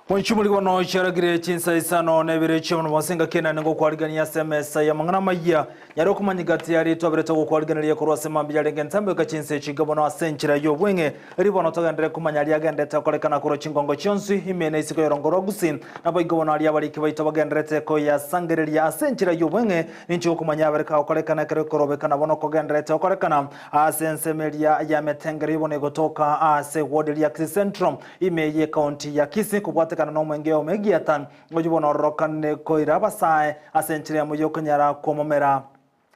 Mwanchumuli wano isharagire chinsa isano nebire chiyono mwasinga kena nengo kualigania SMS ya mangana maya nyaro kumanyigati yari tuwabireta kualigania kuruwa sema bijalenge ntambe ka chinsa chigabo na senchira yo wenge ribono togandere kumanyali agende takolekana kuro chingongo chionsi himene isiko yorongoro gusi nabo igabo na bali kibaito bagendere ko ya sangereri ya senchira yo wenge nincho kumanya bareka kolekana kare korobekana bono kogendere takolekana asensemelia ya metengeri bono gotoka ase ward ya Kisi Central imeye county ya Kisi kubwate kana no mwenge omegiatan ojubona rokane koiraba sae asenchire muyo kunyara komomera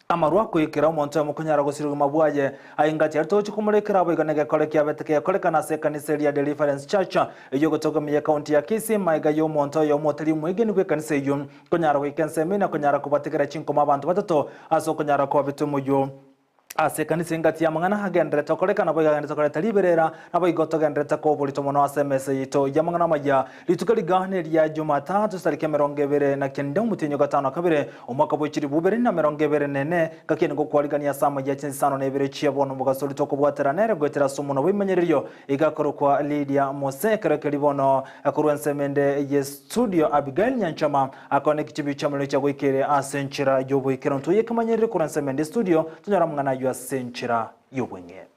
amarwa kuikira umuntu mukunyara gusirwa mabwaje ayingati aritochi kumurekera boiganege kolekya beteke kolekana se kanisa ya Deliverance Church iyo gotoka mu county ya Kisi maiga yo muntu yo motari mwigeni kwe kanisa yo kunyara wekense mina kunyara kubatikira chinkoma abantu batato aso kunyara ko bitumuyo ase kanisa ingati ya mangana hagendere tokolekana boiganere tokoleta liberera nabo igotogendere ko bulito mono SMS yito ya mangana maya litukali gahne ya Jumatatu tariki 29 mutinyo gatano kabire umwaka bw'ikiri bubere na 29 gakene go kwaligania sama ya chinsano nebire chiabona mugasoli toko bwateranere gwetera sumuno bimenyeryo igakoro kwa Lydia Mosekere kelibono akurwensemende ye studio Abigail Nyanchama akone kichibi chamule cha gwikere asenchira yobo ikironto yekamanyerere kurwensemende studio tunyara mngana ya senchira yobwenge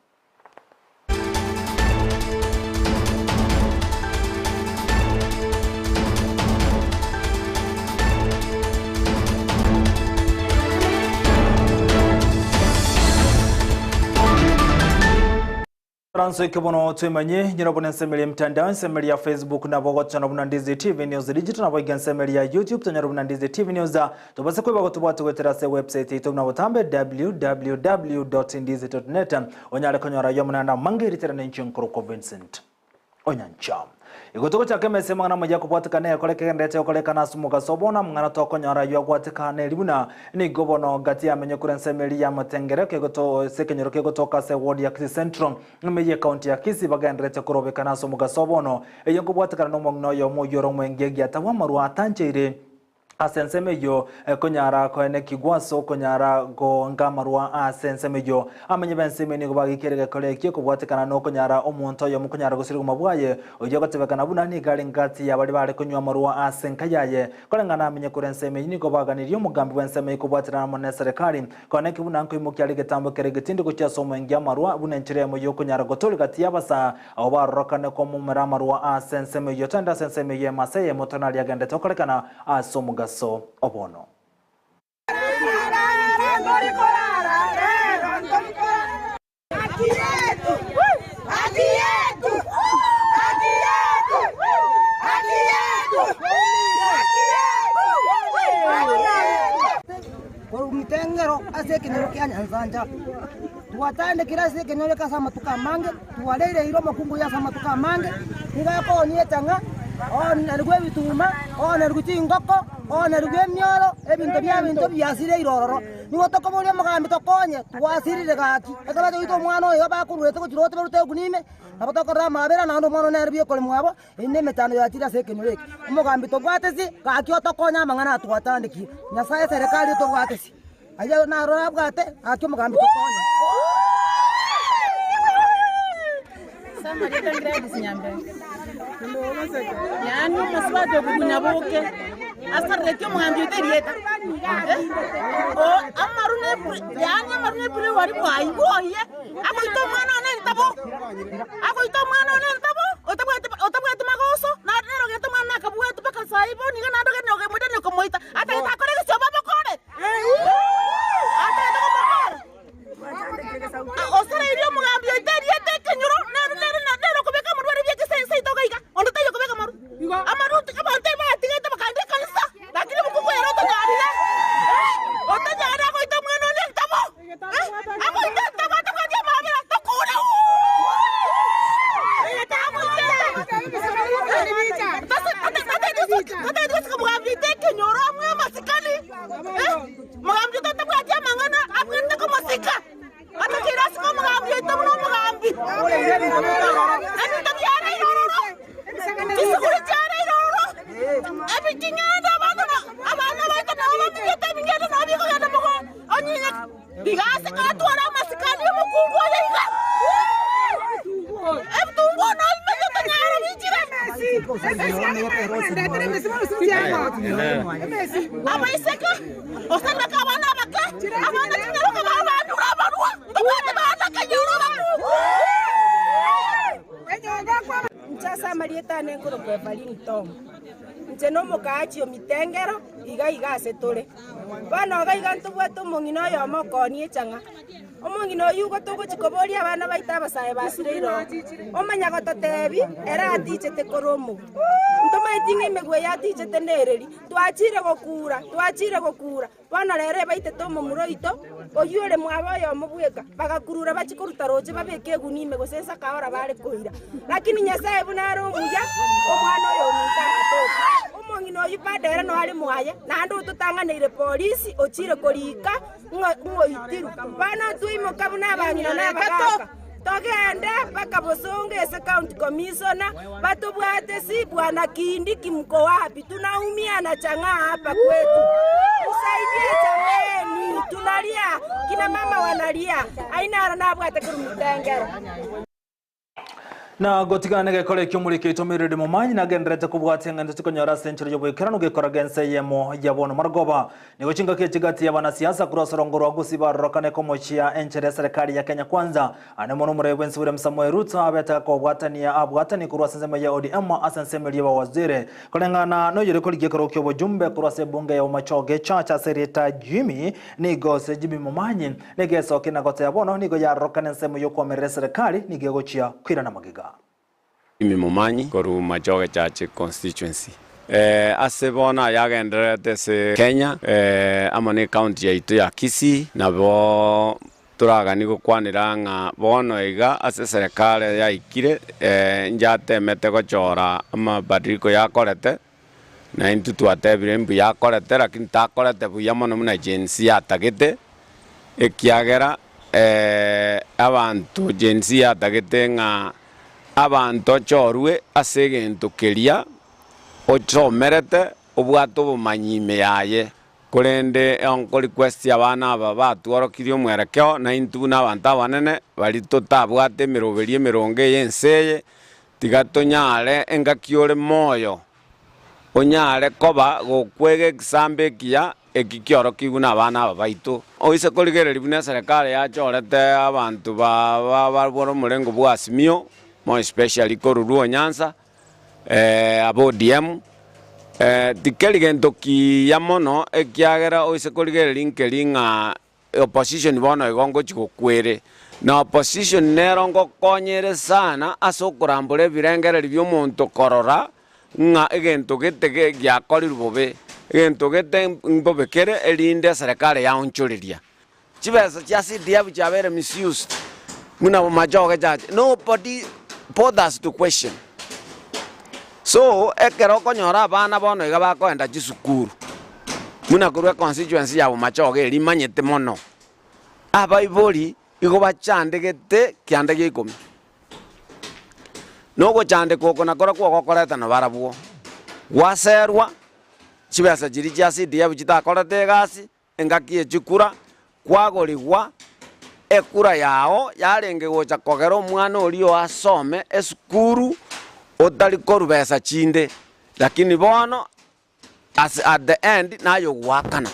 Franso ikibono tuimanye nyirabone nsemeli mtandao nsemeli ya Facebook na bogocha na Bunandizi TV News Digital na boiga nsemeli ya YouTube tanyara Bunandizi TV News tubase kweba gotubwatu gweterase website itu na butambe www.indizi.net onyale konyora yomunana mangiri terane nchinkuru Vincent Onyancha igotoko cha kemese mangana moja kubwatikana yakoleke ndete yakolekana sumuga sobona mangana tokonyora yagwatikana libuna ni gobono gati amenye kurensemeli ya Mutengere kegoto sekenyero kegotoka se ward ya Kisi Central meye county ya Kisi bagandrete kurobekana sumuga sobono eyo kubwatikana no mongno yo moyoro mwengegi atawamaru atancheire asensemeyo konyara koene kigwaso konyara go ngamarwa asensemeyo amenye bensemeni go bagikerege kolekye kubwatikana no konyara omuntu yo mukonyara gusirwa mabwaye oyo gatebekana bunani gari ngati yabali bale konywa marwa asenkayaye kolengana amenye kurensemeyi ni go baganiriyo mugambi bensemeyi kubwatirana mu serikali kone kibuna nko imukyali getambo kerege tindi ko cyasomo ngya marwa bunenchire mo yo konyara gotoli gati yabasa abo barokane ko mu marwa asensemeyo tanda asensemeyo maseye motonali agende tokolekana asomuga so obono Mtengero ase kinero kya Nyanzanja tuwatande kila ase kinero ka sama tukamange tuwalele iro makungu ya sama tukamange ngako nietanga ona rugwe bituma ona rugutingoko ona rugwe myoro ebintu byasire irororo niwo tokobolia mugambi tokonye twasirire gaki akaba to mwana oyo bakurwete ko kirote barute kunime abatokorra mabera nando mwana nerbiye kole mwabo ine metano ya tira sekenureke mugambi togwatesi gaki otokonya mangana twatandiki nyasaye serikali togwatesi ayo na rora bwate akyo mugambi tokonya sama rita ngradi sinyambe yani maswado kunyabuke asarre kyo mugambi terieta o amarune yani amarune pre wari bwai boye akoito mwana nentabo otabwete magoso na nero geto mwana kabwete paka saibo ni kana ndo geno gemude ne komoita ata ita kore ke soba bokore ata ita bokore osara irio mugambi terieta kenyuro nero kubeka murwari byeke sense itogaika ondo tayo kubeka maru amaru tikabante ba tigete bakande kanisa lakini mukuko yaro to garira otajara ko ito mwana nentabo ako ita tabata kwa jamaa bila tokura abaiseka osana kabana bake abana kinyoro kabana nurabarwa ndabate bana kanyoro Mchasa Marieta Nengoro Bevalini Tom. Ncheno mukaachi omitengero iga setole. Bana ga ntubwato mungino yo mokoni echanga. Omungino yugo togo chikobori abana baita basaye basiriro. Omanya gototebi era atichete koromo. Ntoma etinge megwe yatichete nereri. Twachire gokura. Bana rere baite tomo muroito. Oyure mwabayo mubweka. Bagakurura bachikuruta roje babeke gunime gosesa kaora bare koira. Lakini nyasaye bunaro muya omwana oyo mutaka. Omongino yipandera no ali mwaye nando tutanganire polisi ochire kolika ngoitiru. Bana tuimoka buna banyina na bakaka. Togende paka Bosonge ese county commissioner batubwate si bwana Kindi kimko wapi tunaumia na changa hapa kwetu. Usaidie jameni tunalia kina mama wanalia aina na bwate kurumutengero. Na gotigana gekore kyomurike itomirire mumanyi nagendrete kubwatenga ndikonyora century yobwekera nugekora gense yemo yabona margoba nigo chinga kigati y'abana siasa kurasarongorwa gusibarokane ko mochia enchere serikali ya Kenya Kwanza ane mono murebwe nsubire Samuel Ruto abeta ko bwatani kurwasenzema ya ODM asanseme liba wazire kolengana no yire koligekoro kyobo jumbe kurwase bunge ya umachoge chacha serita Jimmy nigo sejibi mumanyi negeso kinagote yabono nigo yarokane nsemo yokomere serikali nigegochia kwira na magiga Imi Mumanyi koru Machoge Church constituency. Asebona yagenderete se Kenya amane county ya itu ya Kisii na bo turagani gukwanira nga bono iga ase serikali ya ikire njate mete gochora amabadiliko yakorete na intu twatebire mbu yakorete lakini takorete buya mono muna agency yatagete ekiagera abantu agency yatagete nga abantu chorwe asegento keria ochomerete obwato bumanyime yaye kurende on request abana aba batworokirio mwerekeo na intu na abantu abanene bali totabwate miroberie mironge yenseye tigatonyare engakiore moyo onyare koba gokwege exambe kia ekikioro kiguna abana aba baito oise koligereri buna serikali yachorete abantu baro murengo bwa Azimio more especially Koruruo Nyanza abo DM dikeligento ki yamono ekiagera oise koligere linkelinga opposition bono igongo chikokwere na opposition nerongo konyere sana asokurambure birengere by'omuntu korora nga egento gete gyakorira bobe egento gete mbobekere elinde serikali ya onchuriria chibesa chasi dia bichabere misused muna Machoge Church nobody bothers to question. So ekero konyora abana bono iga bakoenda chisukuru muna kurwe constituency ya Machoge limanyete mono abaibori igo bachandegete kiande gikomi nogo chande koko nakora kwa gokoreta no barabwo waserwa chibesa chiri chasi dia bichitakorete gasi engakie chikura kwagorigwa ekura yao yarenge gocha kogera omwana orio asome esukuru otari korubesa chinde lakini bono at the end nayo gwakana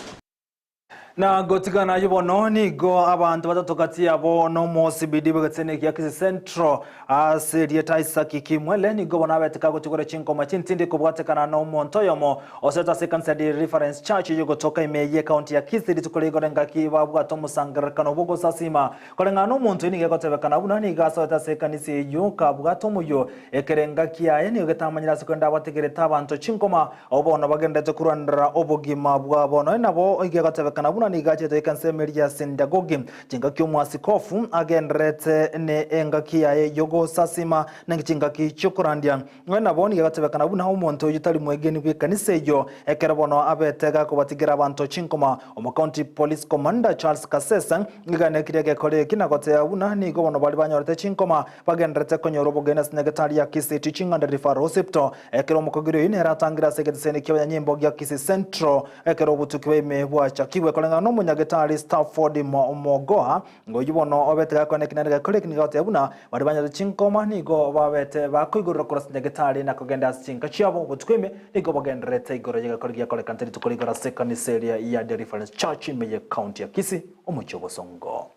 na gotigana yubono nigo abantu batotokati yabo no mosibidi bagatsene ya Kisii Central aserieta Isaki Kimwele nigo bona beteka gotigore chinkoma chintindi kubwatekana no montoyomo oseta sekansa di reference church yugo toka imeye county ya Kisii litukolegora ngaki babwato musangarakano bogo sasima kolenga no monto ni gotebekana buna ni gaso eta sekanisi yuka bwato muyo ekerenga kiaye ni getamanyira sekonda bategereta abantu chinkoma obono bagendete kurandra obogima bwabono nabo igegotebekana buna ni gache to kansemeria sendagogi jinga kyomwasikofu agendrete ne engakia yogo sasima nanginga kichukurandia ngena boni gatebekana buna umuntu yutali mwegeni bwikanise yo ekerabono abetega kubatigira abantu chinkoma omu county police commander Charles Kasesa ngane kirege kole kinagote abuna ni gobono bali banyorete chinkoma bagendrete konyoro genes negatali ya Kisii teaching and referral hospital ekero mukogiro ine ratangira segetisene kya nyimbo ya Kisii Central ekero butukiwe mebwacha kiwe kolenga no munyagetari Stafford Mogoa ngo yubono obetega konekina kole kinigote buna bari banyari chinkoma nigo babete bakwigurira kurasa nyagetari na kugenda sinka chiabo butweme nigo bagenderete igoro yegakora kole kantari tukorigora second area ya The Reference Church Meye County ya Kisii Omuchobo Songo.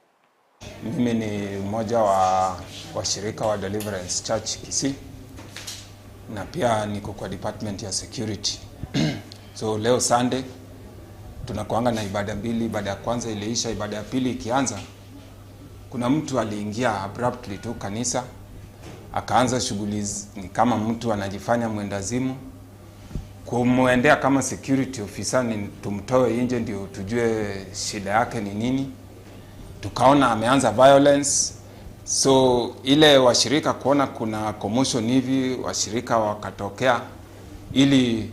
Mimi ni mmoja wa washirika wa Deliverance Church Kisii na pia niko kwa department ya security. So leo Sunday tunakuanga na ibada mbili. Ibada ya kwanza iliisha, ibada ya pili ikianza, kuna mtu aliingia abruptly tu kanisa akaanza shughuli ni kama mtu anajifanya mwendazimu. Kumuendea kama security officer ni tumtoe nje ndio tujue shida yake ni nini. Tukaona ameanza violence. So ile washirika kuona kuna commotion hivi, washirika wakatokea ili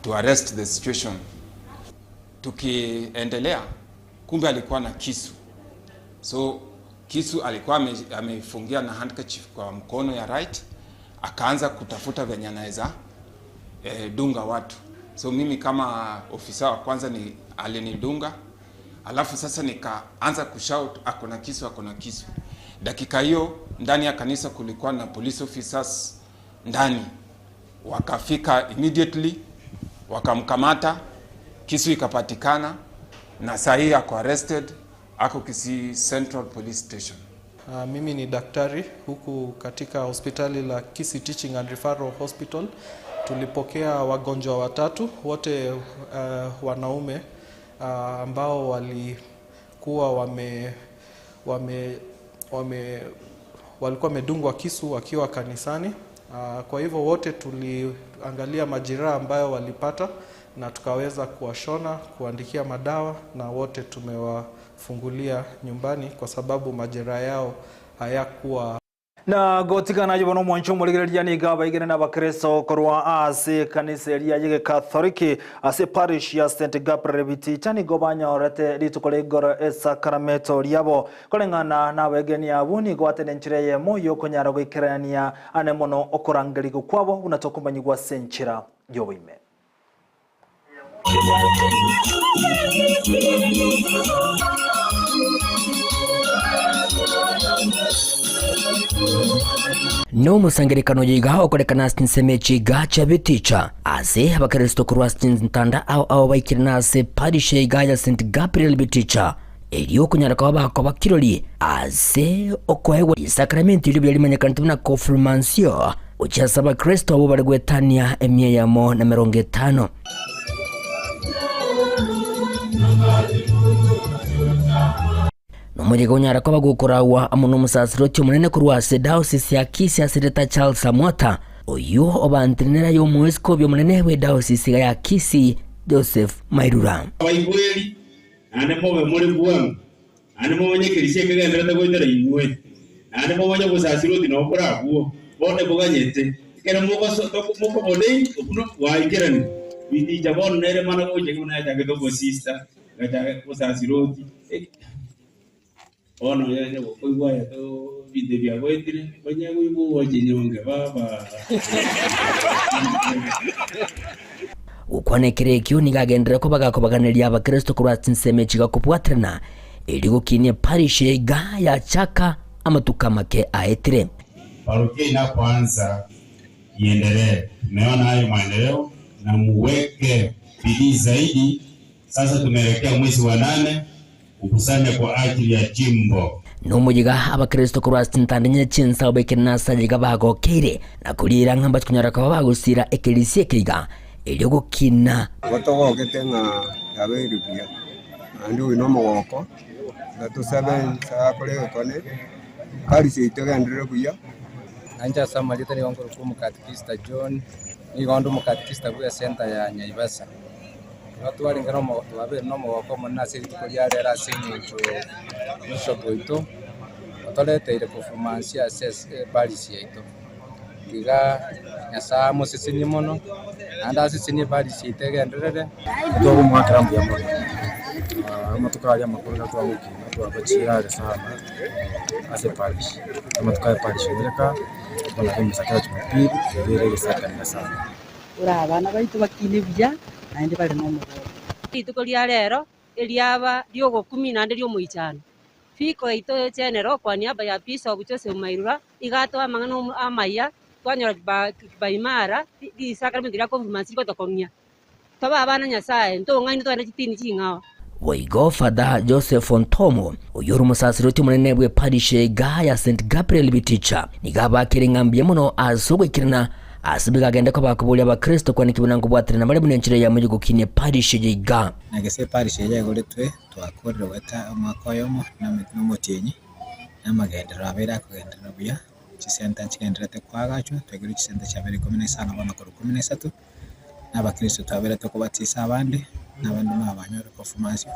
to arrest the situation. Tukiendelea, kumbe alikuwa na kisu. So kisu alikuwa amefungia na handkerchief kwa mkono ya right. Akaanza kutafuta venye anaweza dunga watu. So mimi kama ofisa wa kwanza alinidunga. Alafu sasa nikaanza kushout akona kisu. Dakika hiyo ndani ya kanisa kulikuwa na police officers ndani. Wakafika immediately, wakamkamata, kisu ikapatikana na saa hii ako arrested, ako Kisii Central Police Station. Mimi ni daktari huku katika hospitali la Kisii Teaching and Referral Hospital. Tulipokea wagonjwa watatu, wote wanaume ambao walikuwa walikuwa wamedungwa kisu wakiwa kanisani. Kwa hivyo wote tuliangalia majeraha ambayo walipata na tukaweza kuwashona, kuandikia madawa, na wote tumewafungulia nyumbani kwa sababu majeraha yao hayakuwa na gotikana yubono mwancho muligereria ni gaba igene na bakristo korwa ase kanisa ya yege Katholiki ase parish ya St Gabriel Biticha ni gobanya orete litukole goro esakramento liabo kolengana na wegeni abuni gwatenenchire ye moyo konyara gwikerania ane mono okorangeri kwabo unatokumbanyigwa senchira yoboime. No musangirikano yiga okorekana sinsemechi gacha biticha ase abakristo kurwa ntanda au baikirina ase parish ya St Gabriel Biticha eliyo kunyara kwa bako bakiroli ase okwewa isakramenti libyo limanyekana na confirmation uchasaba Kristo abo barigwetania emye yamo na 50. Nomuje kunyara kwa bagukurawa amuno musasiro munene kurwa diocese ya Kisii asireta Charles Samwata oyo obantinera yo muesco byo munene we diocese ya Kisii Joseph Mairura baigweli ane mobe muri bwangu ane mobenye kirisia kegendera goitera inwe ane mobenye gusasiro dino kora guo bone buganyete kera muko bodei okuno waikirani bidi jabon nere mana goje kuna ya gedo sister gaja gusasiro ono yeye koigwa ya to video bya gwetire banya guibu wajinyonge baba ukwane kirekyo nigagendera ko bagakobaganiria abakristo kurwa tsinsemechi gakupwatrana ili gukinie parish ya Chaka amatuka make aetire parokia inapoanza iendelee. Tumeona hayo maendeleo na muweke bidii zaidi. Sasa tumeelekea mwezi wa 8 ukusanya kwa ajili ya jimbo. Numujiga abakristo kurwa tintandinye chinsa obekirina sajiga bagokere na kulira ngamba kunyara kwa bagusira ekelisie kiga ili gukina gotogo getenga abirubia andi wino mogoko natusabe sakole kone kali seitogendere buya anja samalita ni wangu ku Katekista John ni gondo mu Katekista ku center ya Nyaivasa watu wali ngero mo wabe no mogoko mona siri tukoria rera sinyicho musho boito otolete ile performance ya ses balisi yaito diga yasa musisini mono anda sisini balisi itegenderere to mu akrambu ya mono amatuka ya makuru na twamuki na twabachira sana ase parish amatuka ya parish neka bana kimisa kwa Jumapili zerere sakana sana ura abana baitu bakine bya nandi bali no mugo ituko lya rero eliaba lyogo 10 lyo moichano fiko ito general kwa niaba ya Bishop Joseph Mairura igato amangano amaya twanyora baimara di sacrament ya confirmation ko tokonya toba abana nyasaye ntonga ino twana chitini chingawa Waigo Father Joseph Ontomo uyuru musasiroti munene bwe parish ya St Gabriel Biticha nigaba kiringambye muno asogwikirana asibiga agenda ko bakubulya abakristo kwani kibunango bwatirana bali munenchire ya mujugo kinye parish yiga nagese parish yagoretwe twakorera weta amakoyomo n'umutinyi n'amagendera abera kugendera buya chisenta chigenderete kwagacho twegere chisenta cyabere 17 abana ko 13 n'abakristo twabera to kubatisa abandi n'abandi mabanyore performance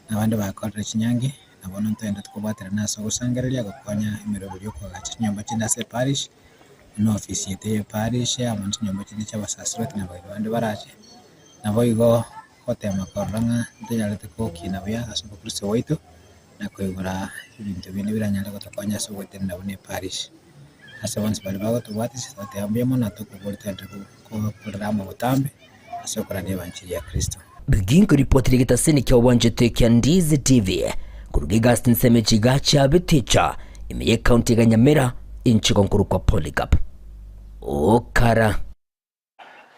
n'abandi bakorera kinyange nabona ntenda tukubatira naso gusangarira gakwanya imiriro yo kwagacho nyamba cy'indase parish no officiate ya parish amuntu nyamba cy'abasasiroti n'abandi baraje nabo igo hotema koranga ndiyalete ko kinabya asuko kristo waito nakwegura ibintu bine biranyala gutakwanya so wete ndabone parish asa bantu bali bago tubati twatambiyemo natukubolitenda ko programa butambe asokora ne banchiri ya kristo bigingo ripoti ligita seni kya wanje tekya Ndizi TV kurugiga Nseme Chigacha Biticha imeye county ya Nyamira inchiko nkuru kwa Polycarp okara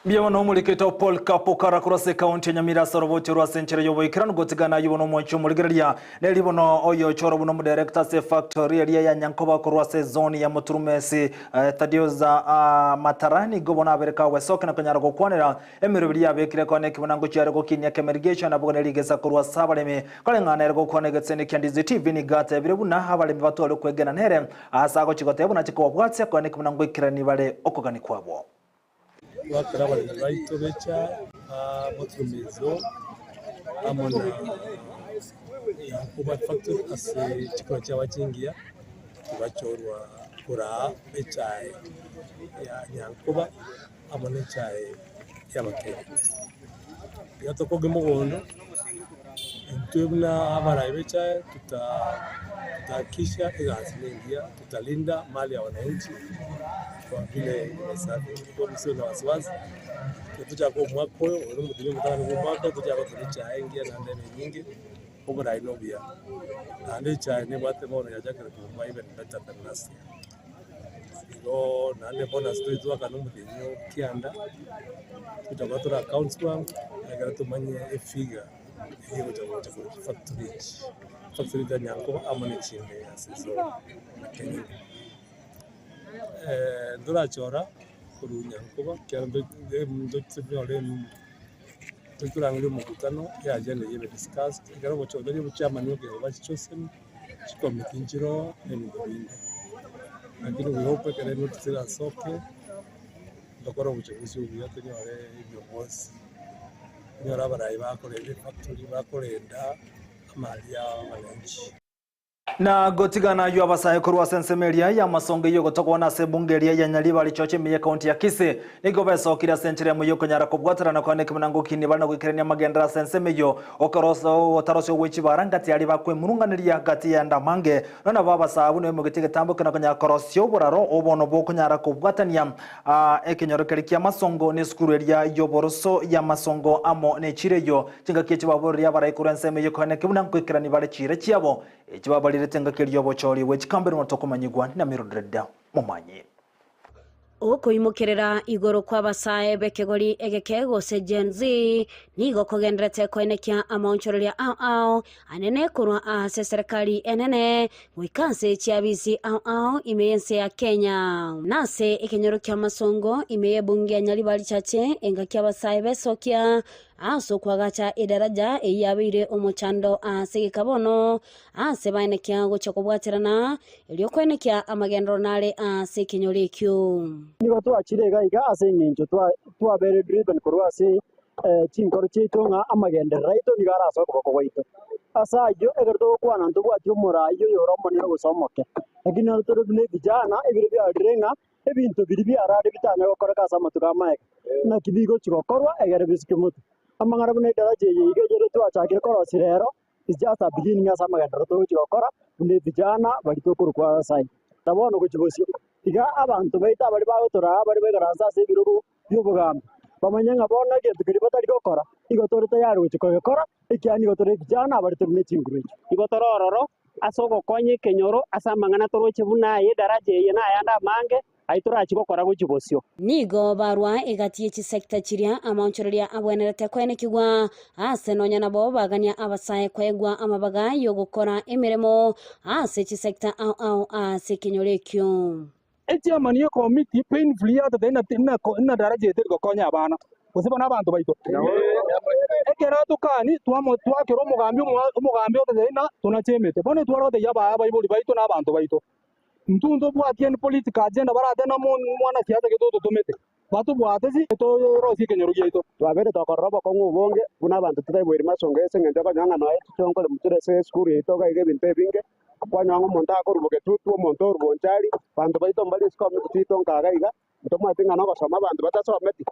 Biya wana umulikita Polycarp okara kurase county ya Nyamira soroboti rwa senchire yobo ikirano gotigana yubono mwancho muligeria nelibono oyo choro buno mu director se factory ya Nyankoba kurase zone ya Muturumesi Tadioza Matarani gobona abereka wesoke na kanyara gokwanira emirubiri yabekire kone kibunango cyare gokinya kemerigation abone ligeza kurwa sabaleme kale ngana ergo kone getsene Ndizi TV ni gata birebuna abaleme batole kwegena ntere asago chigote buna chikobwatse kone kibunango ikirani bale okogani kwabo wakara bali right becha Muturumezo amona Nyankoba factory ase chikora cy'abakingiya bachorwa kura becha ya Nyankoba amone chae y'abakenya yatokoge mugondo ntubna abara becha tutakisha igazilengia tutalinda mali ya wananchi kwa vile sababu kwa msio na wasiwasi tutakuwa mwaka huo uri mudini mutana kwa mwaka tutakuwa tulicha ingia na ndani nyingi huko na inobia ande cha ne bate mono ya jaka kwa even better than last year ilo na ne bonus to izwa kana mudinyo kianda tutakuwa tura accounts bank agara tumanye figure hiyo tutakuwa factory ya Nyankoba amone chinde ya sezo Kenya ndurachora kuru Nyankoba kyando ndotsebyole tukurangire mukutano ya agenda yebe discussed igaro bochodari buchairman yoke bachichosen chikomiti njiro n'ibindi lakini we hope kare notira soke ndokora buchaguzi ubuyate nyore ibyo boss nyora barayi bakoreye factory bakorenda amali ya wananchi na gotigana yu abasaye kurwa sensemeria ya masonge yo gotokona se bungeria ya Nyaliba lichoche miye county ya Kisii nigo besokira senchire mu yoko nyara kubwatara na kone kimanango kini bana gwikerenya magendera sensemeyo okoroso otaroso wechi barangati ali bakwe murunganiria gati ya ndamange nona baba sabu no mu gitege tambuka na konya korosyo buraro obono boko nyara kubwatania ekenyorokerekia masongo ne skuru eria yo boroso ya masongo amo ne chireyo kinga kichi baboria barayi kurensemeyo kone kimanango kwikirani bare chire chiabo ekibabali tenga kelyo bochori wechikambere motokomanyigwa na mirodreda mumanyi ukoimukerera igoro kwa basaye bekegori egekego se Gen Z nigo kogendrete koenekia amaonchororia ao anene kurwa ase serikali enene wikanse chiabisi ao imeyense ya Kenya nase ekenyoro kya masongo imeye bunge ya Nyaliba lichache enga kya basaye besokia aso kwagacha idaraja eyabire omochando ase kabono ase baenekia gocha kubwatirana elio koenekia amagendro nale ase kenyori kyo nigo twachirega iga ase nginjo twa bere driven kurwa ase chinkoro chitonga amagendera ito nigara aso kuboko waito asajo egerdo kwana ntugu atyomora iyo yoromo ni gusomoke lakini ntoro bine vijana ebire bya drenga ebintu biribi arade bitanya gukora kasa matuka maeka na kibigo chigokorwa egere bisikumutu amangara bune daraje yiga jere twachakire korosi rero is just a beginning asa amagendera to chigokora bune vijana bari to kurwa sai tabono kuchibosio iga abantu baita bari bagotora bari begaranza se birugo y'ubugamba bamanyanga bona getukiri batari gokora igotore tayari guchiko gokora ikiani gotore kijana abari turune chinguru igotorororo asoko konye kenyoro asamangana toroche buna ye daraje ye na yanda mange aitora chigokora guchibosio nigo barwa igatie chisekta chiria amonchoreria abwenerete kwene kigwa ase nonya nabo bagania abasaye kwegwa amabaga yo gukora emiremo ase chisekta au ase kinyorekyo chairman ye committee painfully out the na daraja yetu gokonya abana usibona abantu baito ekera tukani twakero umugambi otena tunachemete bone twaro de yaba bayibuli baito na abantu baito ntundo bwatie ni political agenda barate na mwana siasa geto tumete batu bwatezi to rosi kenyoro yeito twabere tokoroba ko ngubonge buna abantu tutayibwiri masongese ngende kanyanga naye tutonkole muture se school yeito gaige binte binge kwanyanga monta akoruboke tutu monto urbonchari bantu baito mbali sikomi tuitonka gaiga ntomatinga no gosoma bantu batasometi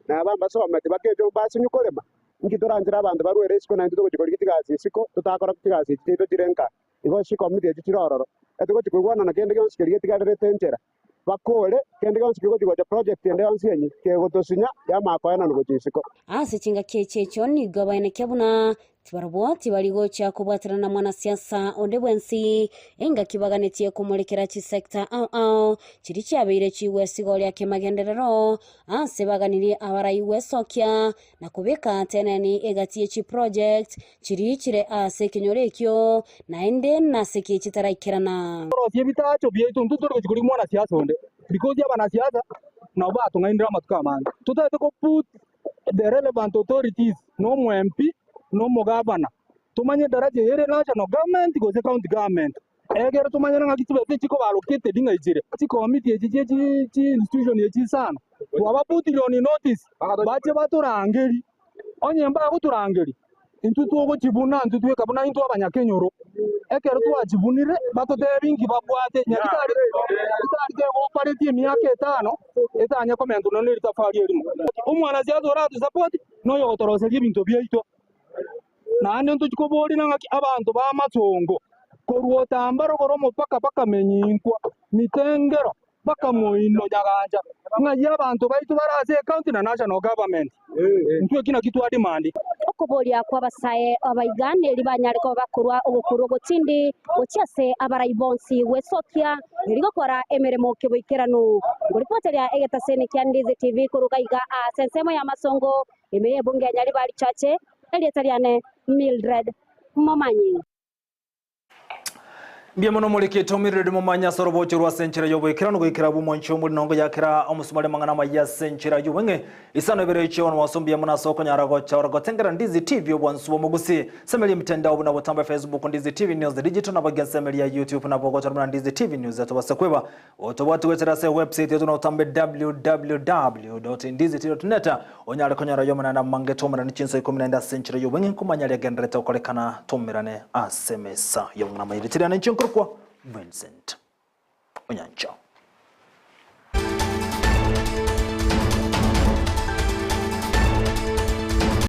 na bamba someti bakejo basi nyukolema ngitoranjira abantu barwere siko na ndito gikori kitigasi siko tutakora kitigasi tito tirenka igo siko mite titirororo etiko tikugwana na kende konsikeri tigadere tenjera bakole kende konsikeri tigoja project ende onsienyi ke gotosinya ya makoyana no gochisiko ase chinga kechecho ni gabaine kebuna tibaraboti baligocha kubwatira na mwana siasa onde bwensi enga kibaganitie kumulikira chi sector au chiri cyabeire chiwe sigoli yake magenderero ase baganiri abarayi wesokya na kubeka tenani egatie chi project chiri chire ase kinyorekyo na ende na seki chitaraikirana rosie bitacho bieto ndutoro chikuri mwana siasa onde because yaba siasa na bato ngaindira matuka manga tutate ko put the relevant authorities no MP no mogabana tumanye daraje yere national government go county government egere tumanye nga kitibete chiko allocated dinga ijire chi committee chi institution ye sana wabaputire on notice bache baturangeri onye mba kuturangeri intutu ogo chibuna intutu kabuna into abanyakenyoro ekere twachibunire batotebingi babwate nyakitari go parity emyaka 5 etanya komendo no niri tafari erimo umwana cyazora tu support no yotorose ibintu byaito nane ntukikobori nangaki abantu ba matongo koruotambaro koromo paka menyinkwa mitengero paka moino jaganja ngaye abantu baitu barase county na national government ntwe kina kitu adimandi okobori akwa basaye abaigane libanyariko bakurwa ogukuru gutindi gochiase abarayibonsi wesokya nirigokora emeremo keboikerano ngoripoteria egetasene kyandize TV kurugaiga sensemo ya masongo emeye bunge nyari bari chache elietariane Mildred Momanyi Mbiamono muliketo Mildred Momanyi sorobocho rwa senchera yobwekera no gwekera bumoncho muri nongo yakera omusumale mangana maya senchera yobwenge isano bereche ono wasombia muna soko nyarago chaurago tengera ndizi TV obwansubo mugusi semeli mtandao na botamba Facebook ndizi TV News the digital na bagensemeli ya YouTube na bogocha muna ndizi TV News atabasekweba otobatu wetera se website yetu na utambe www.ndizitv.net onyale konyara yomana na mangeto mura nichinso 19 senchera yobwenge kumanyale gendereta okolekana tomirane asemesa yomuna mayiritirana nchinko kwa Vincent Onyancho.